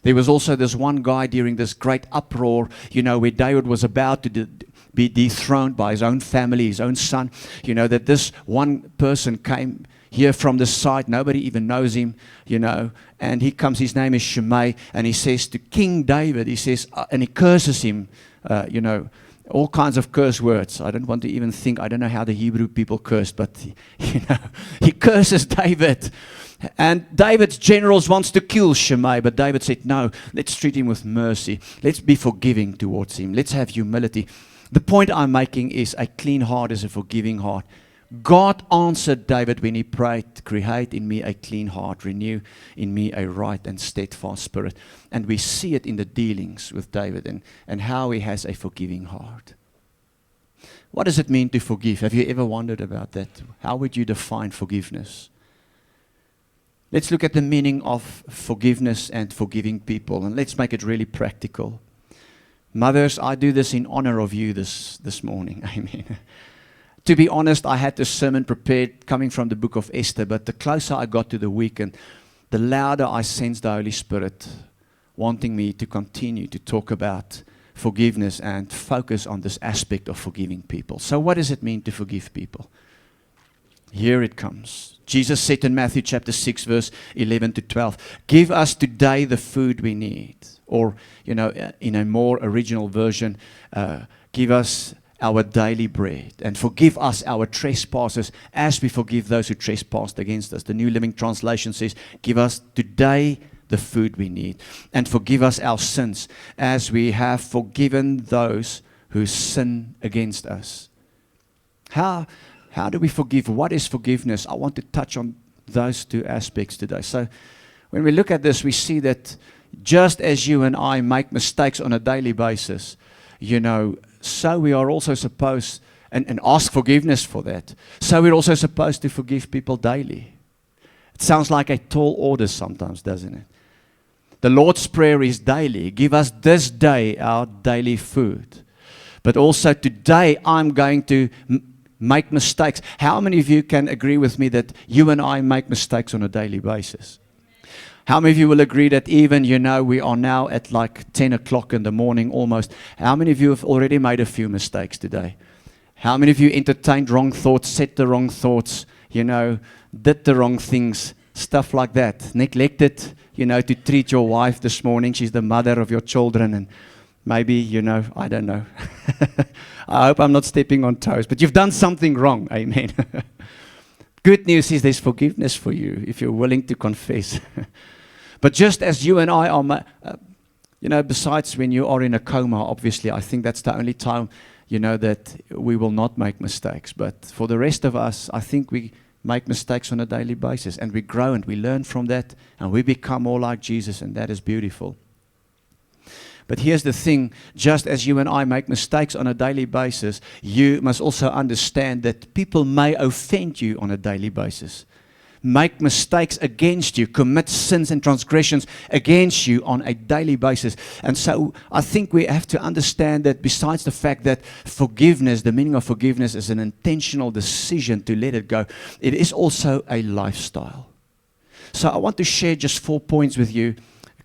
There was also this one guy during this great uproar, where David was about to be dethroned by his own family, his own son. That this one person came here from the side. Nobody even knows him, and he comes, his name is Shimei, and he says to King David, he says, and he curses him, all kinds of curse words. I don't want to even think, I don't know how the Hebrew people cursed, but he curses David. And David's generals wants to kill Shimei, but David said, no, let's treat him with mercy. Let's be forgiving towards him. Let's have humility. The point I'm making is a clean heart is a forgiving heart. God answered David when he prayed, create in me a clean heart, renew in me a right and steadfast spirit. And we see it in the dealings with David and how he has a forgiving heart. What does it mean to forgive? Have you ever wondered about that? How would you define forgiveness? Let's look at the meaning of forgiveness and forgiving people, and let's make it really practical. Mothers, I do this in honor of you this morning. Amen. To be honest, I had this sermon prepared coming from the book of Esther, but the closer I got to the weekend, the louder I sensed the Holy Spirit wanting me to continue to talk about forgiveness and focus on this aspect of forgiving people. So what does it mean to forgive people? Here it comes. Jesus said in Matthew chapter 6, verse 11 to 12, give us today the food we need. Or, in a more original version, give us our daily bread, and forgive us our trespasses as we forgive those who trespassed against us. The New Living Translation says, give us today the food we need, and forgive us our sins as we have forgiven those who sin against us. How do we forgive? What is forgiveness? I want to touch on those two aspects today. So when we look at this, we see that just as you and I make mistakes on a daily basis, so we are also supposed, and ask forgiveness for that, so we're also supposed to forgive people daily. It sounds like a tall order sometimes, doesn't it? The Lord's Prayer is daily. Give us this day our daily food. But also today I'm going to make mistakes. How many of you can agree with me that you and I make mistakes on a daily basis? How many of you will agree that even, we are now at like 10 o'clock in the morning almost. How many of you have already made a few mistakes today? How many of you entertained wrong thoughts, said the wrong thoughts, did the wrong things, stuff like that? Neglected, to treat your wife this morning. She's the mother of your children, and maybe, I don't know. I hope I'm not stepping on toes, but you've done something wrong. Amen. Good news is there's forgiveness for you if you're willing to confess. But just as you and I are, besides when you are in a coma, obviously, I think that's the only time, that we will not make mistakes. But for the rest of us, I think we make mistakes on a daily basis, and we grow and we learn from that, and we become more like Jesus, and that is beautiful. But here's the thing, just as you and I make mistakes on a daily basis, you must also understand that people may offend you on a daily basis, make mistakes against you, commit sins and transgressions against you on a daily basis. And so I think we have to understand that besides the fact that forgiveness, the meaning of forgiveness is an intentional decision to let it go, it is also a lifestyle. So I want to share just 4 points with you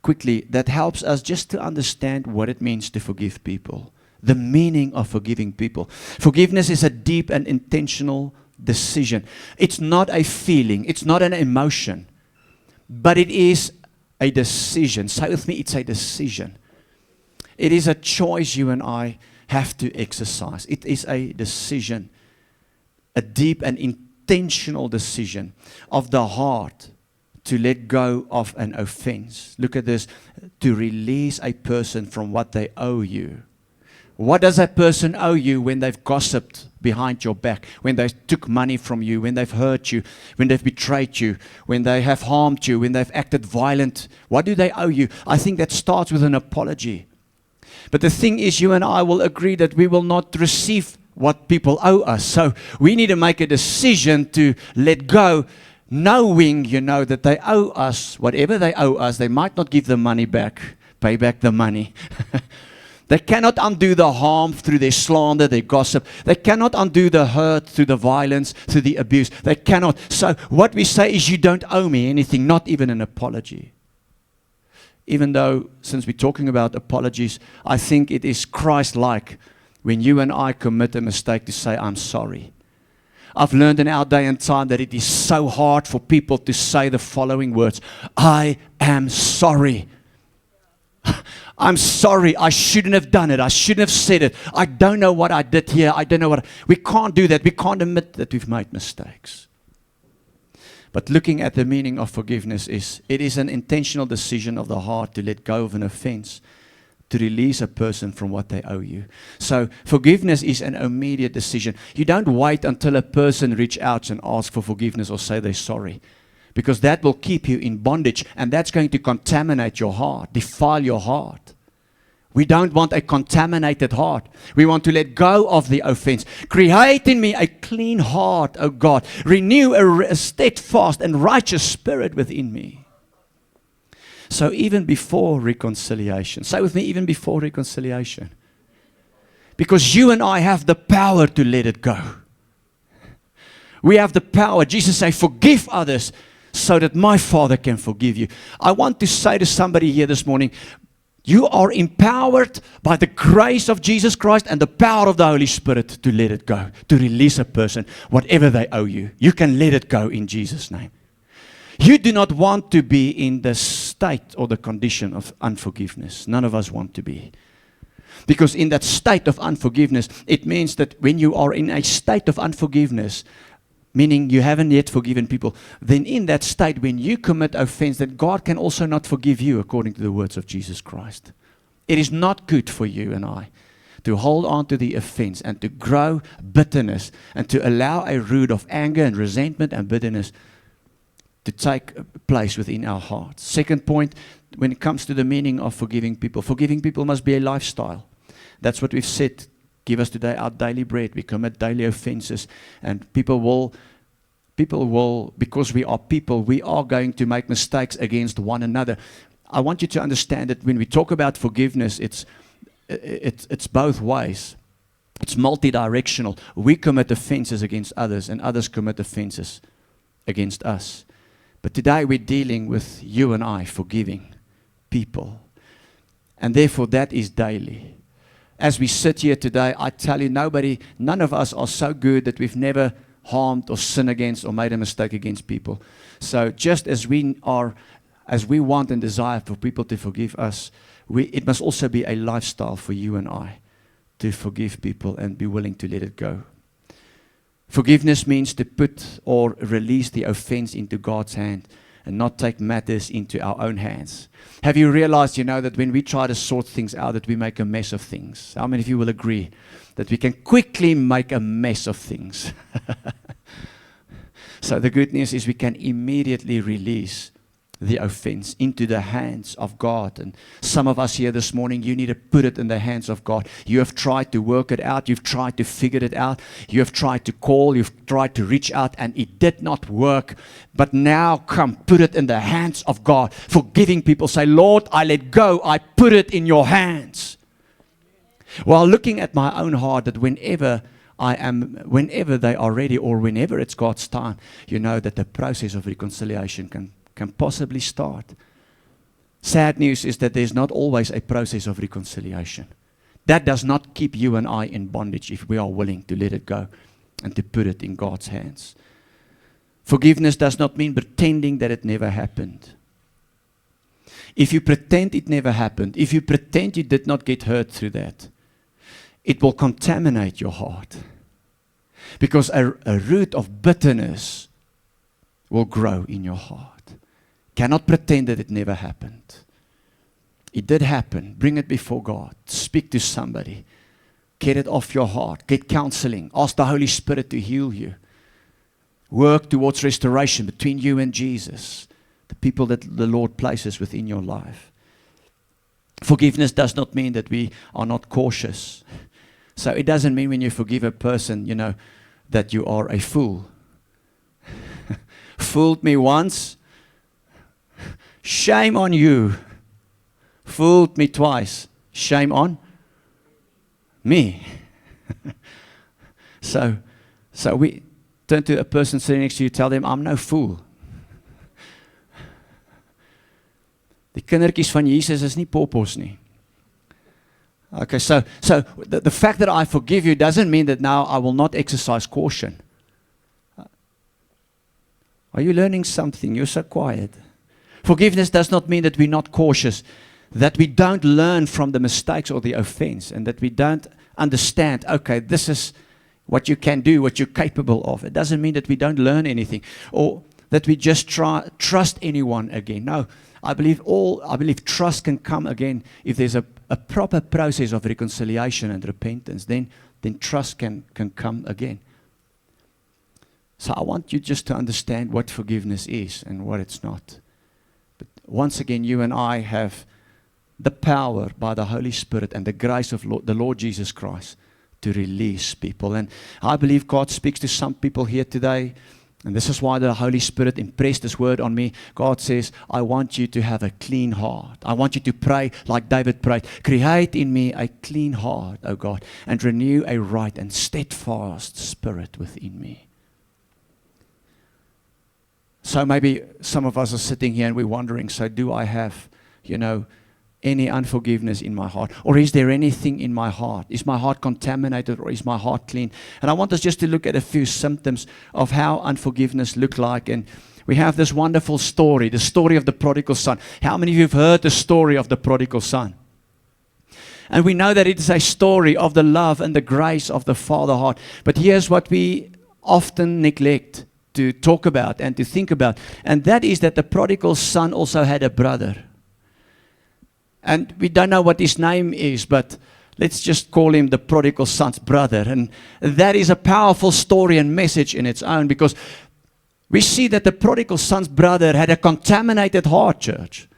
quickly that helps us just to understand what it means to forgive people, the meaning of forgiving people. Forgiveness is a deep and intentional decision. It's not a feeling, it's not an emotion, but it is a decision. Say with me, it's a decision. It is a choice you and I have to exercise. It is a decision, a deep and intentional decision of the heart to let go of an offense. Look at this, to release a person from what they owe you. What does a person owe you when they've gossiped behind your back, when they took money from you, when they've hurt you, when they've betrayed you, when they have harmed you, when they've acted violent? What do they owe you? I think that starts with an apology. But the thing is, you and I will agree that we will not receive what people owe us. So we need to make a decision to let go, knowing, that they owe us whatever they owe us. They might not give the money back, pay back the money. They cannot undo the harm through their slander, their gossip. They cannot undo the hurt through the violence, through the abuse. They cannot. So what we say is, you don't owe me anything, not even an apology. even though, since we're talking about apologies, I think it is Christ-like when you and I commit a mistake to say, I'm sorry. I've learned in our day and time that it is so hard for people to say the following words, I am sorry. I'm sorry, I shouldn't have done it. I shouldn't have said it. I don't know what I did here. I don't know what. We can't do that. We can't admit that we've made mistakes. But looking at the meaning of forgiveness it is an intentional decision of the heart to let go of an offense, to release a person from what they owe you. So forgiveness is an immediate decision. You don't wait until a person reaches out and asks for forgiveness or say they're sorry, because that will keep you in bondage, and that's going to contaminate your heart, defile your heart. We don't want a contaminated heart. We want to let go of the offense. Create in me a clean heart, O God. Renew a steadfast and righteous spirit within me. So even before reconciliation, say with me, even before reconciliation, because you and I have the power to let it go. We have the power. Jesus said, forgive others so that my Father can forgive you. I want to say to somebody here this morning, you are empowered by the grace of Jesus Christ and the power of the Holy Spirit to let it go, to release a person, whatever they owe you. You can let it go in Jesus' name. You do not want to be in the state or the condition of unforgiveness. None of us want to be. Because in that state of unforgiveness, it means that when you are in a state of unforgiveness, meaning you haven't yet forgiven people, then in that state, when you commit offense, that God can also not forgive you according to the words of Jesus Christ. It is not good for you and I to hold on to the offense and to grow bitterness and to allow a root of anger and resentment and bitterness to take place within our hearts. Second point, when it comes to the meaning of forgiving people must be a lifestyle. That's what we've said. Give us today our daily bread. We commit daily offenses, and people will, because we are people, we are going to make mistakes against one another. I want you to understand that when we talk about forgiveness, it's both ways. It's multidirectional. We commit offenses against others, and others commit offenses against us. But today we're dealing with you and I forgiving people, and therefore that is daily. As we sit here today, I tell you, none of us are so good that we've never harmed or sinned against or made a mistake against people. So just as we want and desire for people to forgive us, it must also be a lifestyle for you and I to forgive people and be willing to let it go. Forgiveness means to put or release the offense into God's hand and not take matters into our own hands. Have you realized, that when we try to sort things out, that we make a mess of things? How many of you will agree that we can quickly make a mess of things? So the good news is we can immediately release the offense into the hands of God. And some of us here this morning, you need to put it in the hands of God. You have tried to work it out. You've tried to figure it out. You have tried to call. You've tried to reach out, and it did not work. But now come, put it in the hands of God. Forgiving people, say, Lord, I let go. I put it in your hands. While looking at my own heart, that whenever they are ready or whenever it's God's time, you know that the process of reconciliation can possibly start. Sad news is that there's not always a process of reconciliation. That does not keep you and I in bondage if we are willing to let it go and to put it in God's hands. Forgiveness does not mean pretending that it never happened. If you pretend it never happened, if you pretend you did not get hurt through that, it will contaminate your heart. Because a root of bitterness will grow in your heart. Cannot pretend that it never happened. It did happen. Bring it before God. Speak to somebody. Get it off your heart. Get counseling. Ask the Holy Spirit to heal you. Work towards restoration between you and Jesus, the people that the Lord places within your life. Forgiveness does not mean that we are not cautious. So it doesn't mean when you forgive a person, that you are a fool. Fooled me once. Shame on you. Fooled me twice. Shame on me. So we turn to a person sitting next to you, tell them, I'm no fool. Die kindertjies van Jesus is nie poppos nie. Okay, so the fact that I forgive you doesn't mean that now I will not exercise caution. Are you learning something? You're so quiet. Forgiveness does not mean that we're not cautious, that we don't learn from the mistakes or the offense, and that we don't understand, okay, this is what you can do, what you're capable of. It doesn't mean that we don't learn anything, or that we just trust anyone again. No, I believe trust can come again if there's a proper process of reconciliation and repentance. Then trust can come again. So I want you just to understand what forgiveness is and what it's not. But once again, you and I have the power by the Holy Spirit and the grace of the Lord Jesus Christ to release people. And I believe God speaks to some people here today. And this is why the Holy Spirit impressed this word on me. God says, I want you to have a clean heart. I want you to pray like David prayed. Create in me a clean heart, O God, and renew a right and steadfast spirit within me. So maybe some of us are sitting here and we're wondering, so do I have, any unforgiveness in my heart? Or is there anything in my heart? Is my heart contaminated or is my heart clean? And I want us just to look at a few symptoms of how unforgiveness look like. And we have this wonderful story, the story of the prodigal son. How many of you have heard the story of the prodigal son? And we know that it is a story of the love and the grace of the Father heart. But here's what we often neglect to talk about and to think about. And that is that the prodigal son also had a brother. And we don't know what his name is, but let's just call him the prodigal son's brother. And that is a powerful story and message in its own, because we see that the prodigal son's brother had a contaminated heart, church.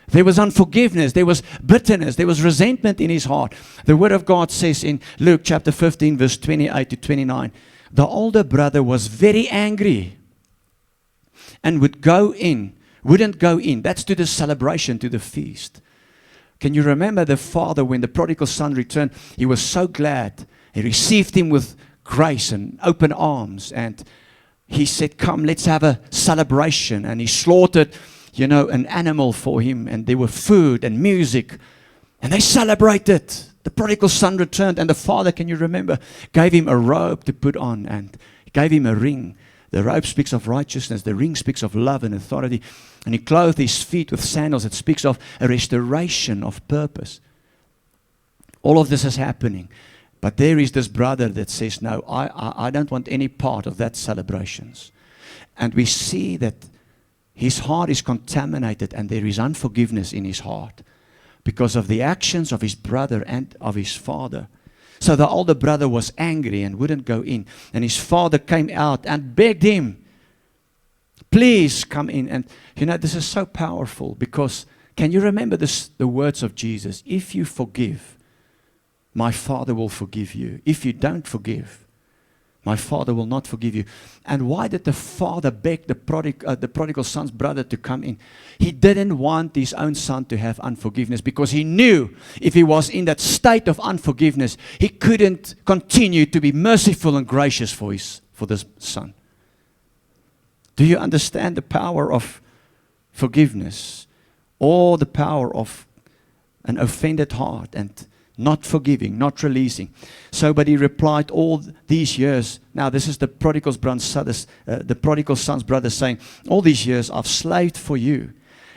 There was unforgiveness, there was bitterness, there was resentment in his heart. The Word of God says in Luke chapter 15, verse 28 to 29, the older brother was very angry and wouldn't go in. That's to the celebration, to the feast. Can you remember the father, when the prodigal son returned, he was so glad. He received him with grace and open arms. And he said, come, let's have a celebration. And he slaughtered, an animal for him. And there were food and music. And they celebrated. The prodigal son returned. And the father, can you remember, gave him a robe to put on. And gave him a ring. The robe speaks of righteousness. The ring speaks of love and authority. And he clothed his feet with sandals. It speaks of a restoration of purpose. All of this is happening. But there is this brother that says, no, I don't want any part of that celebrations. And we see that his heart is contaminated and there is unforgiveness in his heart because of the actions of his brother and of his father. So the older brother was angry and wouldn't go in. And his father came out and begged him, please come in. And this is so powerful, because can you remember the words of Jesus? If you forgive, my Father will forgive you. If you don't forgive, my Father will not forgive you. And why did the father beg the prodigal son's brother to come in? He didn't want his own son to have unforgiveness, because he knew if he was in that state of unforgiveness, he couldn't continue to be merciful and gracious for this son. Do you understand the power of forgiveness, or the power of an offended heart and not forgiving, not releasing? So, but he replied, all these years, now this is the prodigal son's brother saying, all these years I've slaved for you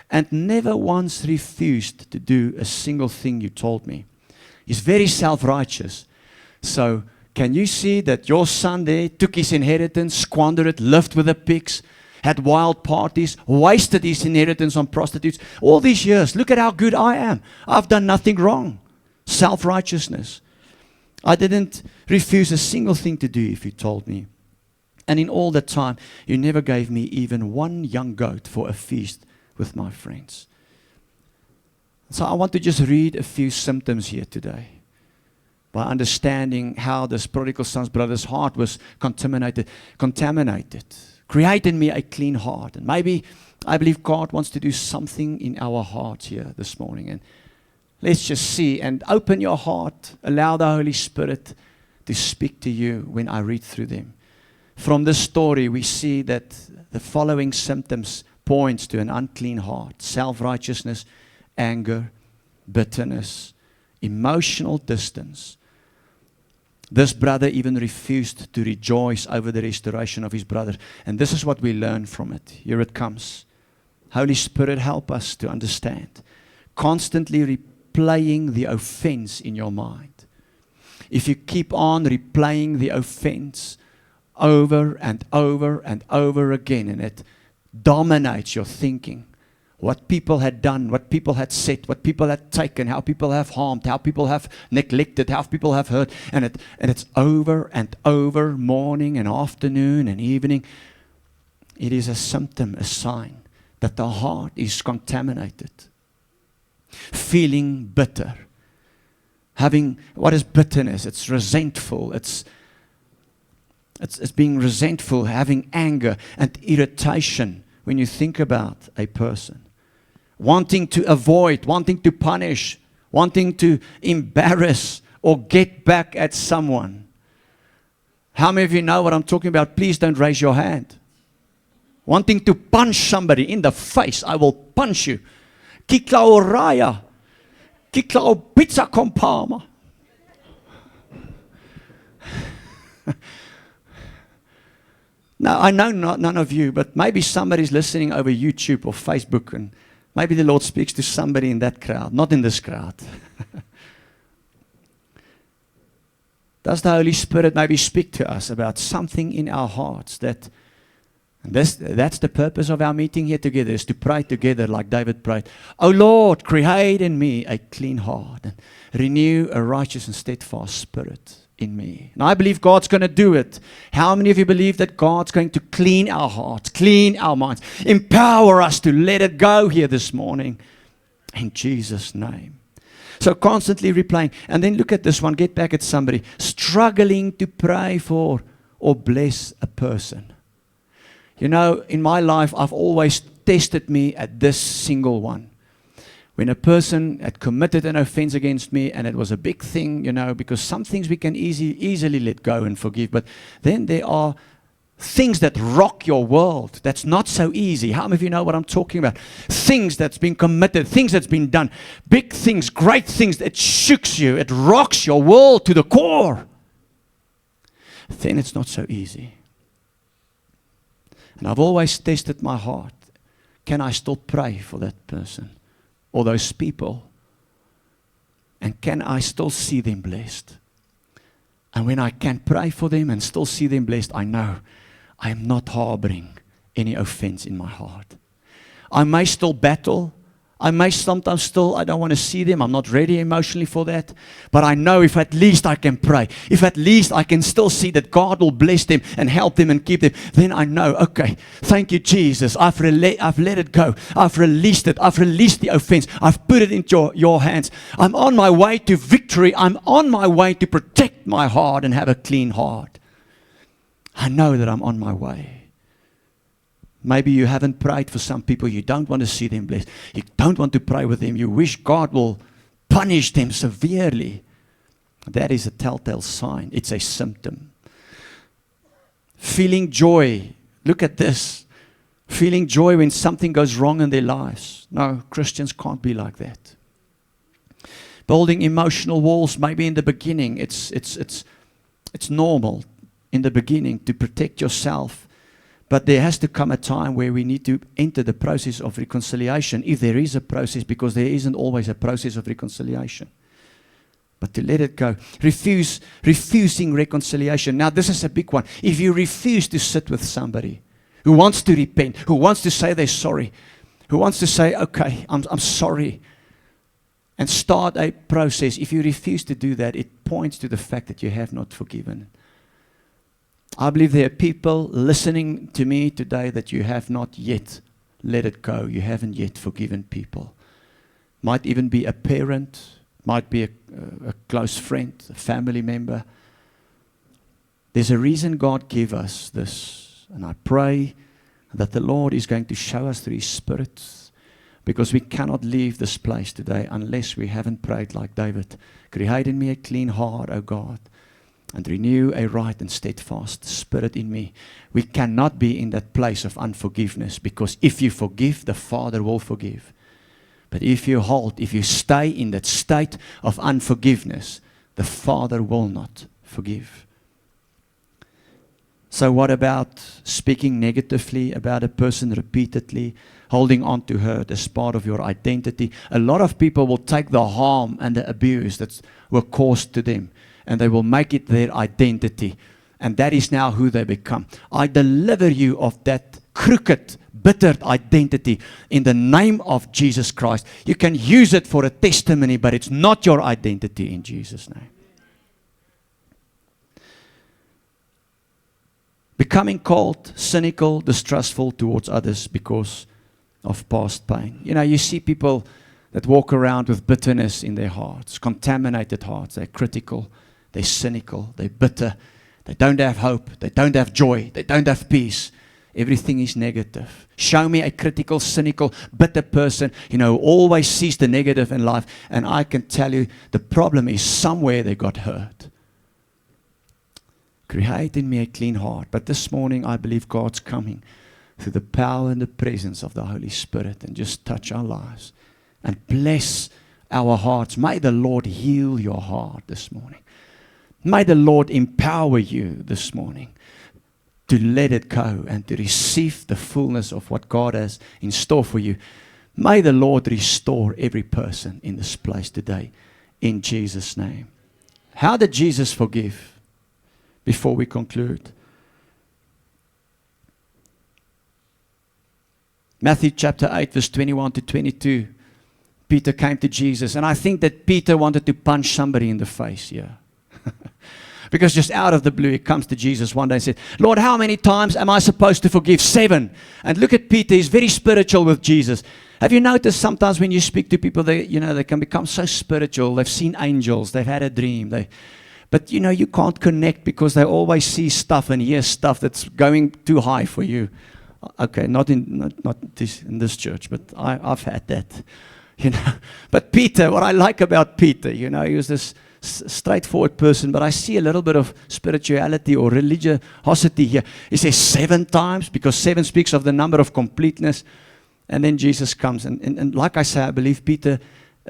and never once refused to do a single thing you told me. He's very self-righteous. So can you see that your son there took his inheritance, squandered it, lived with the pigs, had wild parties, wasted his inheritance on prostitutes? All these years, look at how good I am. I've done nothing wrong. Self-righteousness. I didn't refuse a single thing to do if you told me. And in all that time, you never gave me even one young goat for a feast with my friends. So I want to just read a few symptoms here today, by understanding how this prodigal son's brother's heart was contaminated. Create in me a clean heart. And maybe I believe God wants to do something in our hearts here this morning. And let's just see, and open your heart. Allow the Holy Spirit to speak to you when I read through them. From this story, we see that the following symptoms points to an unclean heart: self-righteousness, anger, bitterness, emotional distance. This brother even refused to rejoice over the restoration of his brother. And this is what we learn from it. Here it comes. Holy Spirit, help us to understand. Constantly replaying the offense in your mind. If you keep on replaying the offense over and over and over again, and it dominates your thinking, what people had done, what people had said, what people had taken, how people have harmed, how people have neglected, how people have hurt, and it's over and over, morning and afternoon and evening. It is a symptom, a sign that the heart is contaminated, feeling bitter. What is bitterness? It's resentful. It's being resentful, having anger and irritation when you think about a person. Wanting to avoid, wanting to punish, wanting to embarrass or get back at someone. How many of you know what I'm talking about? Please don't raise your hand. Wanting to punch somebody in the face. I will punch you. Kiklau raya. Kiklau pizza kompama. Now, I know none of you, but maybe somebody's listening over YouTube or Facebook, and maybe the Lord speaks to somebody in that crowd, not in this crowd. Does the Holy Spirit maybe speak to us about something in our hearts that's the purpose of our meeting here together, is to pray together like David prayed. Oh Lord, create in me a clean heart and renew a righteous and steadfast spirit in me. And I believe God's going to do it. How many of you believe that God's going to clean our hearts, clean our minds, empower us to let it go here this morning in Jesus' name? So constantly replaying. And then look at this one, get back at somebody. Struggling to pray for or bless a person. You know, in my life, I've always tested me at this single one. When a person had committed an offense against me, and it was a big thing, you know, because some things we can easily let go and forgive, but then there are things that rock your world. That's not so easy. How many of you know what I'm talking about? Things that's been committed, things that's been done, big things, great things that shooks you. It rocks your world to the core. Then it's not so easy. And I've always tested my heart. Can I still pray for that person or those people? And can I still see them blessed? And when I can pray for them and still see them blessed, I know I am not harboring any offense in my heart. I may still battle. I may sometimes still, I don't want to see them. I'm not ready emotionally for that. But I know if at least I can pray, if at least I can still see that God will bless them and help them and keep them, then I know, okay, thank you, Jesus. I've let it go. I've released it. I've released the offense. I've put it into your hands. I'm on my way to victory. I'm on my way to protect my heart and have a clean heart. I know that I'm on my way. Maybe you haven't prayed for some people. You don't want to see them blessed. You don't want to pray with them. You wish God will punish them severely. That is a telltale sign. It's a symptom. Feeling joy. Look at this. Feeling joy when something goes wrong in their lives. No, Christians can't be like that. Building emotional walls. Maybe in the beginning, it's normal in the beginning to protect yourself. But there has to come a time where we need to enter the process of reconciliation, if there is a process, because there isn't always a process of reconciliation. But to let it go. Refusing reconciliation. Now this is a big one. If you refuse to sit with somebody who wants to repent, who wants to say they're sorry, who wants to say, okay, I'm sorry, and start a process, if you refuse to do that, it points to the fact that you have not forgiven. I believe there are people listening to me today that you have not yet let it go. You haven't yet forgiven people. Might even be a parent, might be a close friend, a family member. There's a reason God gave us this. And I pray that the Lord is going to show us through His Spirit, because we cannot leave this place today unless we haven't prayed like David. Create in me a clean heart, O God, and renew a right and steadfast spirit in me. We cannot be in that place of unforgiveness, because if you forgive, the Father will forgive. But if you stay in that state of unforgiveness, the Father will not forgive. So what about speaking negatively about a person repeatedly, holding on to hurt as part of your identity? A lot of people will take the harm and the abuse that were caused to them, and they will make it their identity. And that is now who they become. I deliver you of that crooked, bitter identity in the name of Jesus Christ. You can use it for a testimony, but it's not your identity in Jesus' name. Becoming cold, cynical, distrustful towards others because of past pain. You know, you see people that walk around with bitterness in their hearts, contaminated hearts. They're critical, they're cynical, they're bitter. They don't have hope, they don't have joy, they don't have peace. Everything is negative. Show me a critical, cynical, bitter person, always sees the negative in life. And I can tell you, the problem is somewhere they got hurt. Create in me a clean heart. But this morning, I believe God's coming through the power and the presence of the Holy Spirit and just touch our lives and bless our hearts. May the Lord heal your heart this morning. May the Lord empower you this morning to let it go and to receive the fullness of what God has in store for you. May the Lord restore every person in this place today in Jesus' name. How did Jesus forgive? Before we conclude, Matthew chapter 8 verse 21 to 22, Peter came to Jesus, and I think that Peter wanted to punch somebody in the face here. Because just out of the blue, he comes to Jesus one day and said, Lord, how many times am I supposed to forgive? 7. And look at Peter, he's very spiritual with Jesus. Have you noticed sometimes when you speak to people, they can become so spiritual. They've seen angels, they've had a dream. But you can't connect because they always see stuff and hear stuff that's going too high for you. Okay, not in this church, but I've had that. But Peter, what I like about Peter, he was this straightforward person, but I see a little bit of spirituality or religiosity here. He says 7 times because 7 speaks of the number of completeness. And then Jesus comes. And like I say, I believe Peter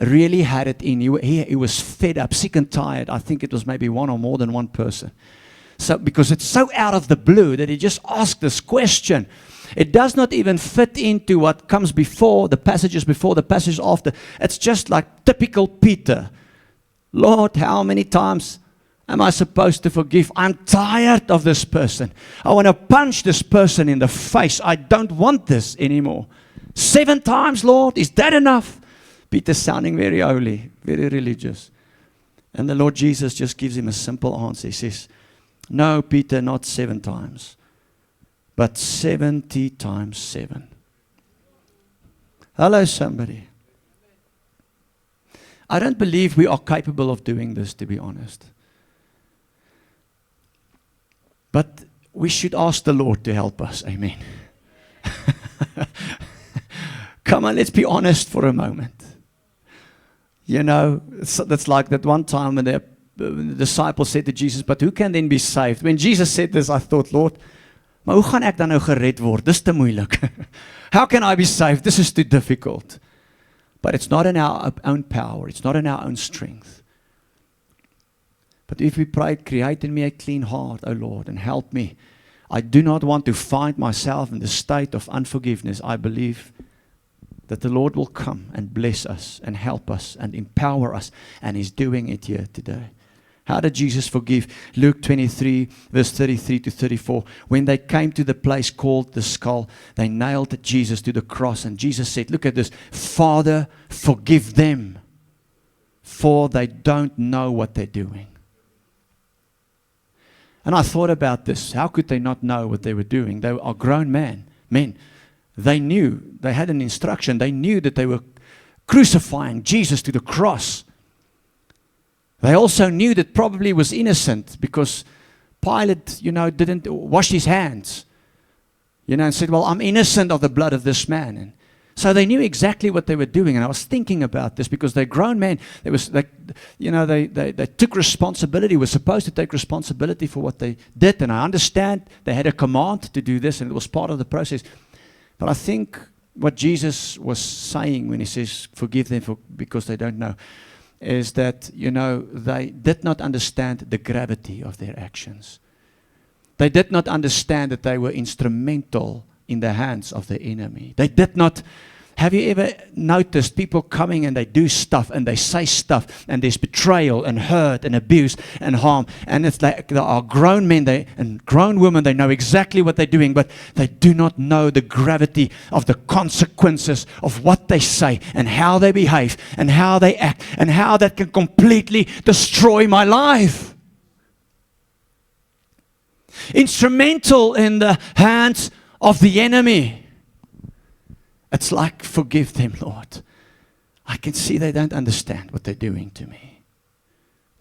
really had it in. He was fed up, sick and tired. I think it was maybe one or more than one person. So because it's so out of the blue that he just asked this question. It does not even fit into what comes before, the passages before, the passages after. It's just like typical Peter. Lord, how many times am I supposed to forgive? I'm tired of this person. I want to punch this person in the face. I don't want this anymore. 7 times, Lord, is that enough? Peter's sounding very holy, very religious. And the Lord Jesus just gives him a simple answer. He says, no, Peter, not 7 times, but 70 times 7. Hello, somebody. I don't believe we are capable of doing this, to be honest. But we should ask the Lord to help us. Amen. Come on, let's be honest for a moment. That's like that one time when the disciples said to Jesus, but who can then be saved? When Jesus said this, I thought, Lord, maar hoe gaan ek dan nou gered word? Dis te moeilik. How can I be saved? This is too difficult. But it's not in our own power. It's not in our own strength. But if we pray, create in me a clean heart, O Lord, and help me. I do not want to find myself in the state of unforgiveness. I believe that the Lord will come and bless us and help us and empower us. And He's doing it here today. How did Jesus forgive? Luke 23, verse 33 to 34. When they came to the place called the Skull, they nailed Jesus to the cross. And Jesus said, look at this, Father, forgive them, for they don't know what they're doing. And I thought about this. How could they not know what they were doing? They are grown men. They knew, they had an instruction. They knew that they were crucifying Jesus to the cross. They also knew that probably was innocent because Pilate, didn't wash his hands, and said, well, I'm innocent of the blood of this man. And so they knew exactly what they were doing. And I was thinking about this because they're grown men. They took responsibility, were supposed to take responsibility for what they did. And I understand they had a command to do this and it was part of the process. But I think, what Jesus was saying when he says, forgive them because they don't know, is that, they did not understand the gravity of their actions. They did not understand that they were instrumental in the hands of the enemy. They did not. Have you ever noticed people coming and they do stuff and they say stuff and there's betrayal and hurt and abuse and harm, and it's like there are grown men and grown women, they know exactly what they're doing, but they do not know the gravity of the consequences of what they say and how they behave and how they act and how that can completely destroy my life. Instrumental in the hands of the enemy. It's like, forgive them, Lord. I can see they don't understand what they're doing to me.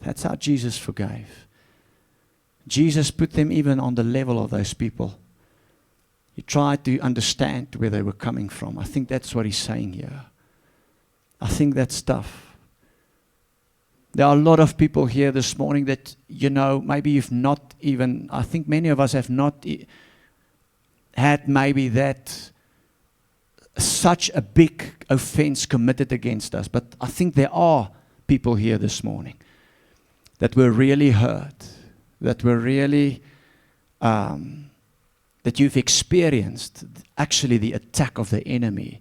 That's how Jesus forgave. Jesus put them even on the level of those people. He tried to understand where they were coming from. I think that's what he's saying here. I think that's tough. There are a lot of people here this morning that, maybe you've not even, I think many of us have not had maybe that such a big offense committed against us. But I think there are people here this morning that were really hurt, that were really, that you've experienced actually the attack of the enemy.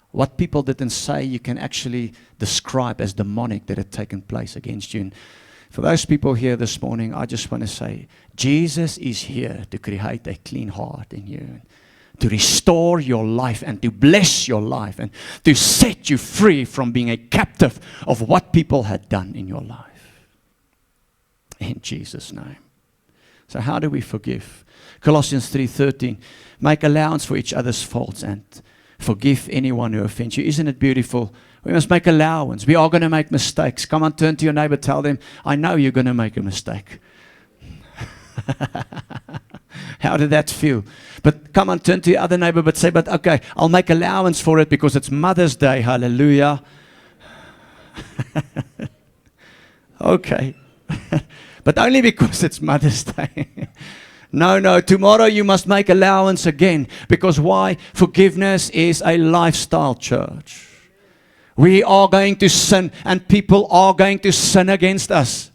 What people didn't say, you can actually describe as demonic that had taken place against you. And for those people here this morning, I just want to say, Jesus is here to create a clean heart in you, to restore your life and to bless your life and to set you free from being a captive of what people had done in your life. In Jesus' name. So how do we forgive? Colossians 3:13, make allowance for each other's faults and forgive anyone who offends you. Isn't it beautiful? We must make allowance. We are going to make mistakes. Come on, turn to your neighbor, tell them, I know you're going to make a mistake. How did that feel? But come on, turn to your other neighbor, but say, but okay, I'll make allowance for it because it's Mother's Day. Hallelujah. Okay. But only because it's Mother's Day. No, tomorrow you must make allowance again. Because why? Forgiveness is a lifestyle, church. We are going to sin and people are going to sin against us.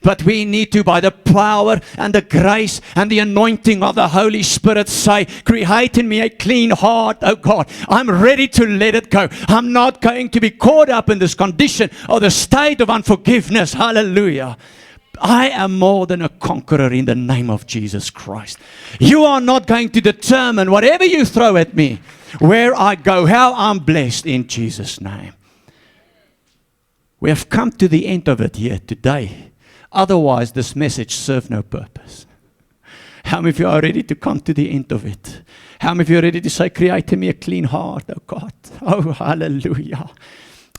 But we need to, by the power and the grace and the anointing of the Holy Spirit, say, create in me a clean heart, oh God. I'm ready to let it go. I'm not going to be caught up in this condition or the state of unforgiveness. Hallelujah. I am more than a conqueror in the name of Jesus Christ. You are not going to determine whatever you throw at me, where I go, how I'm blessed in Jesus' name. We have come to the end of it here today. Otherwise, this message serves no purpose. How many of you are ready to come to the end of it? How many of you are ready to say, create in me a clean heart, oh God. Oh, hallelujah.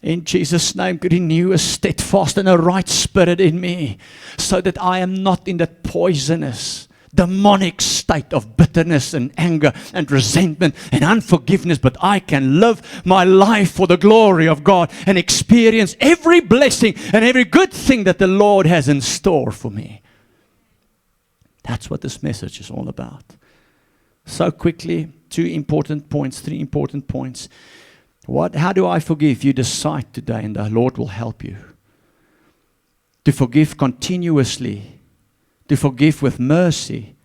In Jesus' name, renew a steadfast and a right spirit in me, so that I am not in that poisonous, demonic state of bitterness and anger and resentment and unforgiveness, but I can live my life for the glory of God and experience every blessing and every good thing that the Lord has in store for me. That's what this message is all about. So quickly, 3 important points. How do I forgive? You decide today and the Lord will help you. To forgive continuously, to forgive with mercy,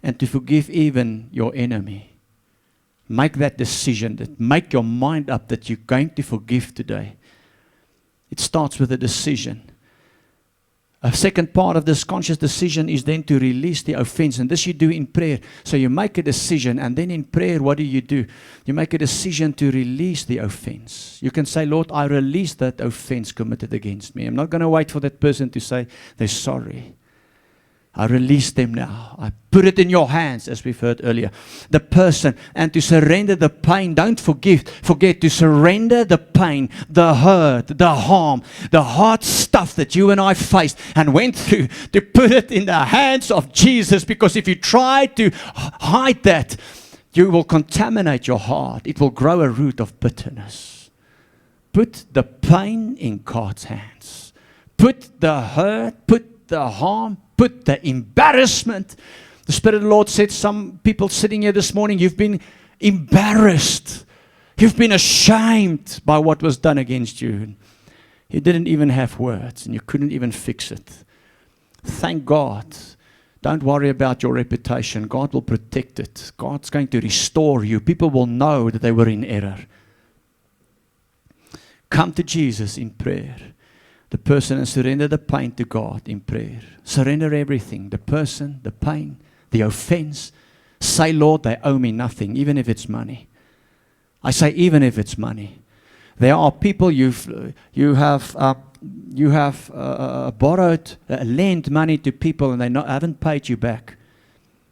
and to forgive even your enemy. Make that decision, make your mind up that you're going to forgive today. It starts with a decision. A second part of this conscious decision is then to release the offense. And this you do in prayer. So you make a decision, and then in prayer, what do? You make a decision to release the offense. You can say, Lord, I release that offense committed against me. I'm not going to wait for that person to say they're sorry. I release them now. I put it in your hands, as we've heard earlier. The person, and to surrender the pain. Don't forget to surrender the pain, the hurt, the harm, the hard stuff that you and I faced and went through, to put it in the hands of Jesus. Because if you try to hide that, you will contaminate your heart. It will grow a root of bitterness. Put the pain in God's hands. Put the hurt, put the harm, put the embarrassment. The Spirit of the Lord said, some people sitting here this morning, you've been embarrassed. You've been ashamed by what was done against you. You didn't even have words, and you couldn't even fix it. Thank God. Don't worry about your reputation. God will protect it. God's going to restore you. People will know that they were in error. Come to Jesus in prayer. The person, and surrender the pain to God in prayer. Surrender everything. The person, the pain, the offense. Say, Lord, they owe me nothing, even if it's money. I say, even if it's money. There are people you have borrowed, lent money to people, and they haven't paid you back.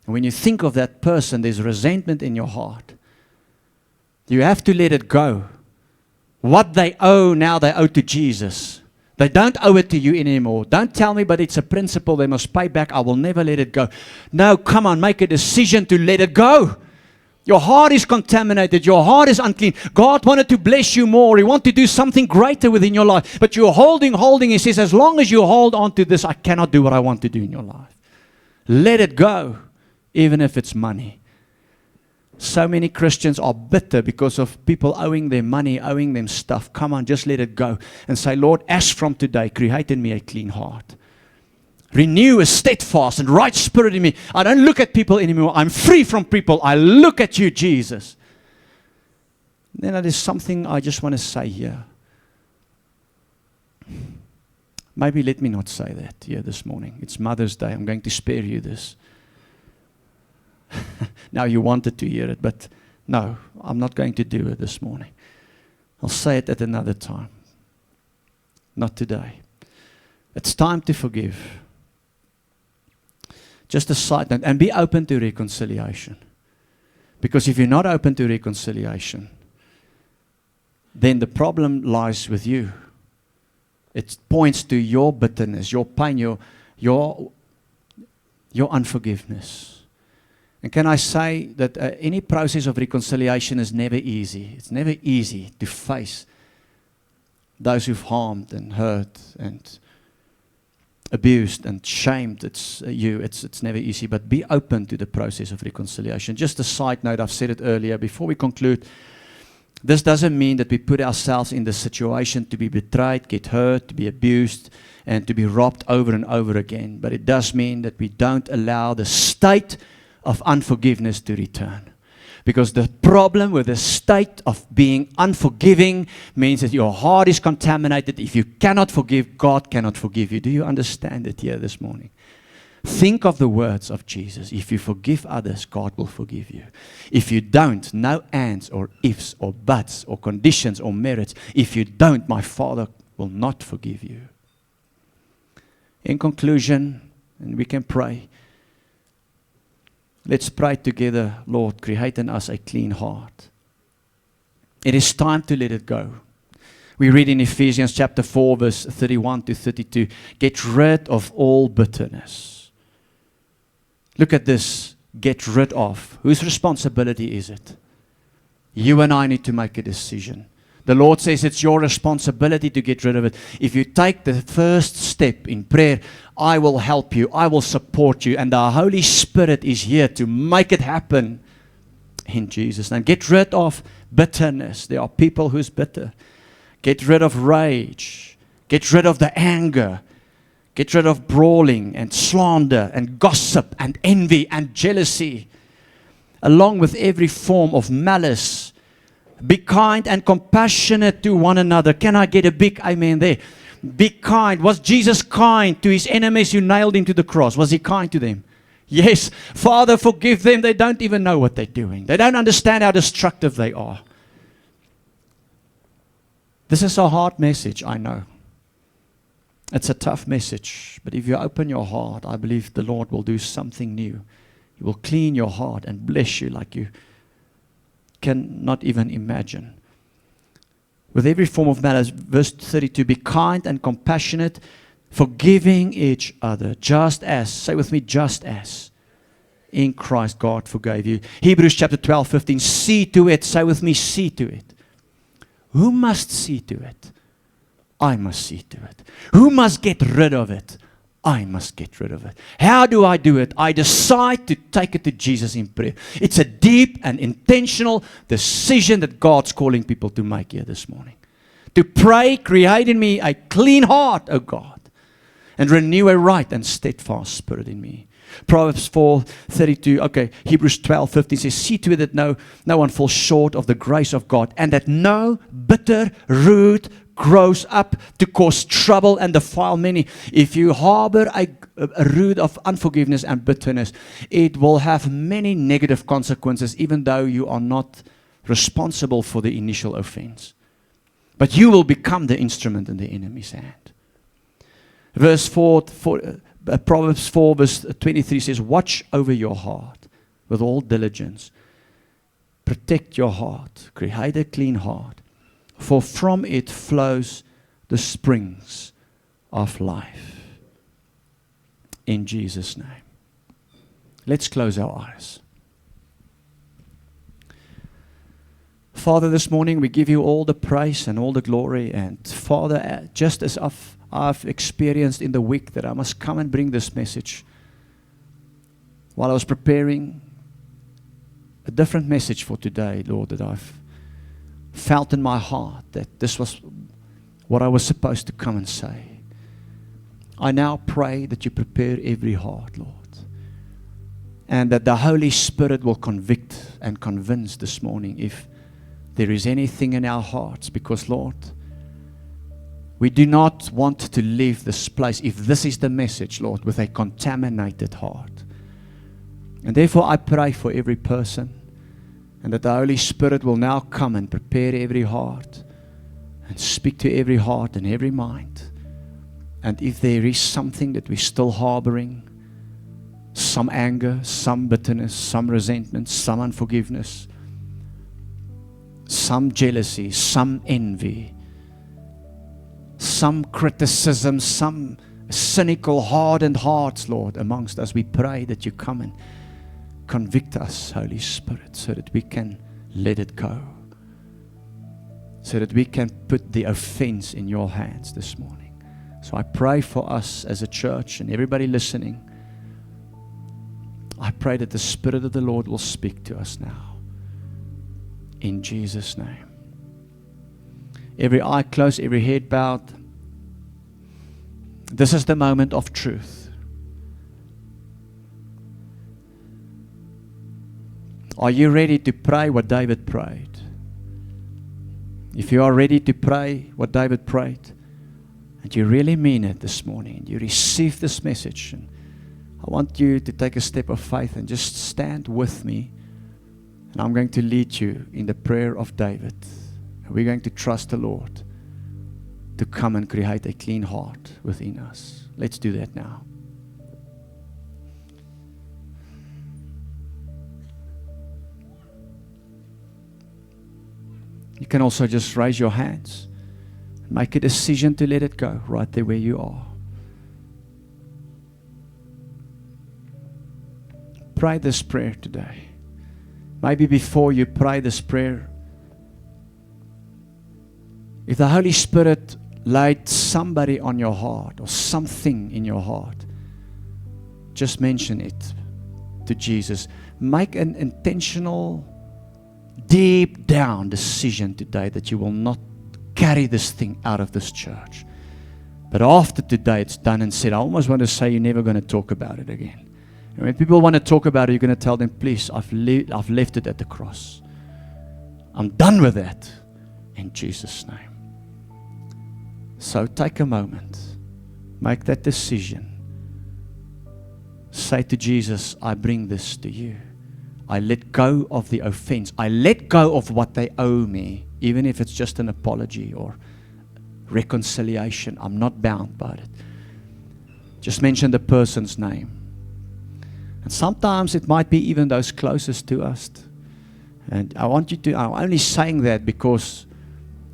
And when you think of that person, there's resentment in your heart. You have to let it go. What they owe now, they owe to Jesus. They don't owe it to you anymore. Don't tell me, but it's a principle they must pay back. I will never let it go. No, come on, make a decision to let it go. Your heart is contaminated. Your heart is unclean. God wanted to bless you more. He wanted to do something greater within your life. But you're holding. He says, as long as you hold on to this, I cannot do what I want to do in your life. Let it go, even if it's money. So many Christians are bitter because of people owing them money, owing them stuff. Come on, just let it go. And say, Lord, as from today, create in me a clean heart. Renew a steadfast and right spirit in me. I don't look at people anymore. I'm free from people. I look at you, Jesus. Then there's something I just want to say here. Maybe let me not say that here this morning. It's Mother's Day. I'm going to spare you this. Now you wanted to hear it, but no, I'm not going to do it this morning. I'll say it at another time. Not today. It's time to forgive. Just a side note, and be open to reconciliation. Because if you're not open to reconciliation, then the problem lies with you. It points to your bitterness, your pain, your unforgiveness. And can I say that any process of reconciliation is never easy. It's never easy to face those who've harmed and hurt and abused and shamed. It's never easy, but be open to the process of reconciliation. Just a side note, I've said it earlier, before we conclude, this doesn't mean that we put ourselves in the situation to be betrayed, get hurt, to be abused, and to be robbed over and over again. But it does mean that we don't allow the state of unforgiveness to return. Because the problem with the state of being unforgiving means that your heart is contaminated. If you cannot forgive, God cannot forgive you. Do you understand it here this morning? Think of the words of Jesus. If you forgive others, God will forgive you. If you don't, no ands or ifs or buts or conditions or merits. If you don't, my Father will not forgive you. In conclusion, and we can pray. Let's pray together. Lord, create in us a clean heart. It is time to let it go. We read in Ephesians chapter 4, verse 31 to 32, get rid of all bitterness. Look at this, get rid of. Whose responsibility is it? You and I need to make a decision. The Lord says it's your responsibility to get rid of it. If you take the first step in prayer, I will help you. I will support you. And the Holy Spirit is here to make it happen in Jesus' name. Get rid of bitterness. There are people who's bitter. Get rid of rage. Get rid of the anger. Get rid of brawling and slander and gossip and envy and jealousy, along with every form of malice. Be kind and compassionate to one another. Can I get a big amen there? Be kind. Was Jesus kind to his enemies who nailed him to the cross? Was he kind to them? Yes. Father, forgive them. They don't even know what they're doing. They don't understand how destructive they are. This is a hard message, I know. It's a tough message. But if you open your heart, I believe the Lord will do something new. He will clean your heart and bless you like you cannot even imagine. With every form of malice, verse 32, be kind and compassionate, forgiving each other, just as, say with me, just as in Christ God forgave you. Hebrews chapter 12, 15, see to it, say with me, see to it. Who must see to it? I must see to it. Who must get rid of it? I must get rid of it. How do I do it? I decide to take it to Jesus in prayer. It's a deep and intentional decision that God's calling people to make here this morning. To pray, create in me a clean heart, O God, and renew a right and steadfast spirit in me. Proverbs 4:32. Okay, Hebrews 12:15 says, see to it that no one falls short of the grace of God, and that no bitter root grows up to cause trouble and defile many. If you harbor a root of unforgiveness and bitterness, it will have many negative consequences, even though you are not responsible for the initial offense. But you will become the instrument in the enemy's hand. Proverbs 4 verse 23 says, watch over your heart with all diligence. Protect your heart. Create a clean heart. For from it flows the springs of life. In Jesus' name. Let's close our eyes. Father, this morning we give you all the praise and all the glory. And Father, just as I've experienced in the week that I must come and bring this message, while I was preparing a different message for today, Lord, that I've felt in my heart that this was what I was supposed to come and say. I now pray that you prepare every heart, Lord, and that the Holy Spirit will convict and convince this morning if there is anything in our hearts, because, Lord, we do not want to leave this place, if this is the message, Lord, with a contaminated heart. And therefore I pray for every person, and that the Holy Spirit will now come and prepare every heart and speak to every heart and every mind. And if there is something that we're still harboring, some anger, some bitterness, some resentment, some unforgiveness, some jealousy, some envy, some criticism, some cynical, hardened hearts, Lord, amongst us, we pray that you come and convict us, Holy Spirit, so that we can let it go, so that we can put the offense in your hands this morning. So I pray for us as a church and everybody listening. I pray that the Spirit of the Lord will speak to us now. In Jesus' name. Every eye closed, every head bowed. This is the moment of truth. Are you ready to pray what David prayed? If you are ready to pray what David prayed, and you really mean it this morning, and you receive this message, and I want you to take a step of faith and just stand with me, and I'm going to lead you in the prayer of David. And we're going to trust the Lord to come and create a clean heart within us. Let's do that now. You can also just raise your hands. Make a decision to let it go right there where you are. Pray this prayer today. Maybe before you pray this prayer, if the Holy Spirit laid somebody on your heart or something in your heart, just mention it to Jesus. Make an intentional, deep down decision today that you will not carry this thing out of this church. But after today it's done and said, I almost want to say you're never going to talk about it again. And when people want to talk about it, you're going to tell them, please, I've left it at the cross. I'm done with that in Jesus' name. So take a moment. Make that decision. Say to Jesus, I bring this to you. I let go of the offense. I let go of what they owe me, even if it's just an apology or reconciliation. I'm not bound by it. Just mention the person's name. And sometimes it might be even those closest to us. And I want you to, I'm only saying that because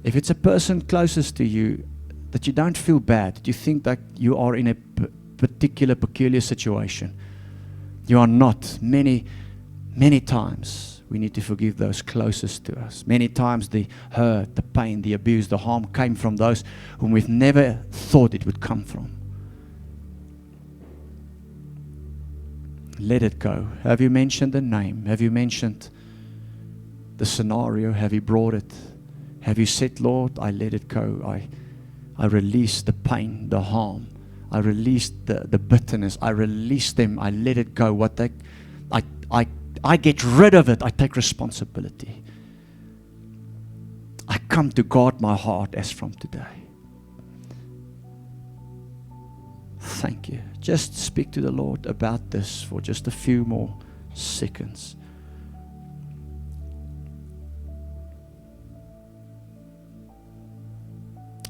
if it's a person closest to you, that you don't feel bad, that you think that you are in a particular, peculiar situation. You are not. Many times we need to forgive those closest to us. Many times the hurt, the pain, the abuse, the harm came from those whom we've never thought it would come from. Let it go. Have you mentioned the name? Have you mentioned the scenario? Have you brought it? Have you said, Lord, I let it go. I release the pain, the harm. I release the bitterness. I release them. I let it go. I get rid of it. I take responsibility. I come to guard my heart as from today. Thank you. Just speak to the Lord about this for just a few more seconds.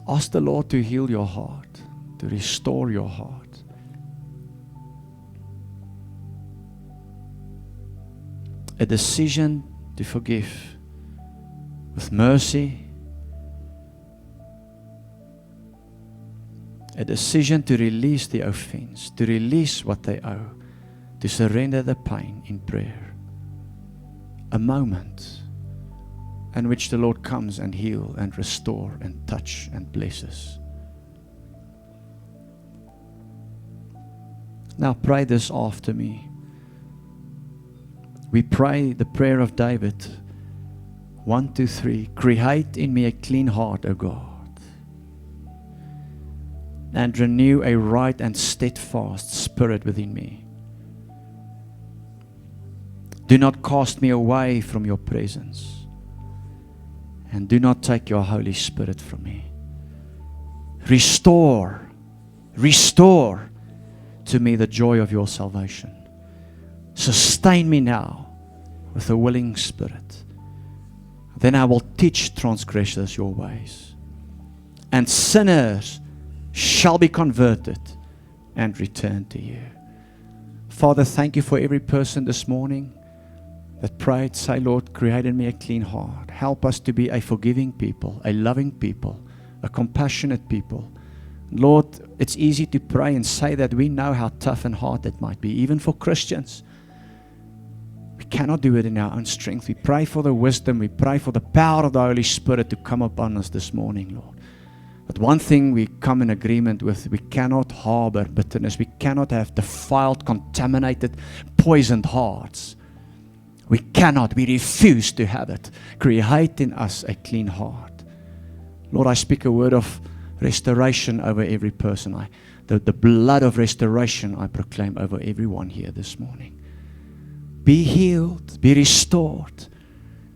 Ask the Lord to heal your heart, to restore your heart. A decision to forgive with mercy. A decision to release the offense, to release what they owe, to surrender the pain in prayer. A moment in which the Lord comes and heal and restore and touch and bless us. Now pray this after me. We pray the prayer of David. 1, 2, 3. Create in me a clean heart, O God, and renew a right and steadfast spirit within me. Do not cast me away from your presence, and do not take your Holy Spirit from me. Restore to me the joy of your salvation. Sustain me now with a willing spirit. Then I will teach transgressors your ways, and sinners shall be converted and return to you. Father, thank you for every person this morning that prayed. Say, Lord, create in me a clean heart. Help us to be a forgiving people, a loving people, a compassionate people. Lord, it's easy to pray and say that. We know how tough and hard it might be, even for Christians. We cannot do it in our own strength. We pray for the wisdom. We pray for the power of the Holy Spirit to come upon us this morning, Lord. But one thing we come in agreement with, we cannot harbor bitterness. We cannot have defiled, contaminated, poisoned hearts. We cannot. We refuse to have it. Create in us a clean heart. Lord, I speak a word of restoration over every person. The blood of restoration I proclaim over everyone here this morning. Be healed. Be restored.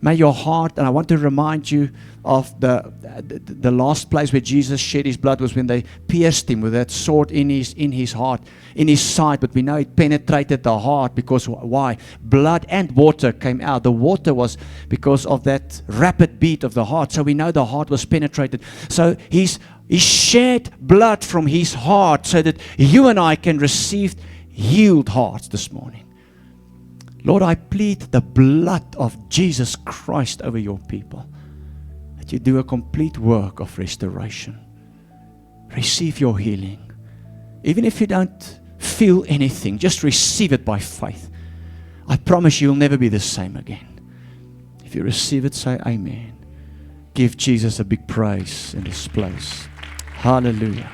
May your heart, and I want to remind you of the last place where Jesus shed his blood was when they pierced him with that sword in his heart, in his side. But we know it penetrated the heart because why? Blood and water came out. The water was because of that rapid beat of the heart. So we know the heart was penetrated. So he shed blood from his heart so that you and I can receive healed hearts this morning. Lord, I plead the blood of Jesus Christ over your people, that you do a complete work of restoration. Receive your healing. Even if you don't feel anything, just receive it by faith. I promise you'll never be the same again. If you receive it, say amen. Give Jesus a big praise in this place. Hallelujah.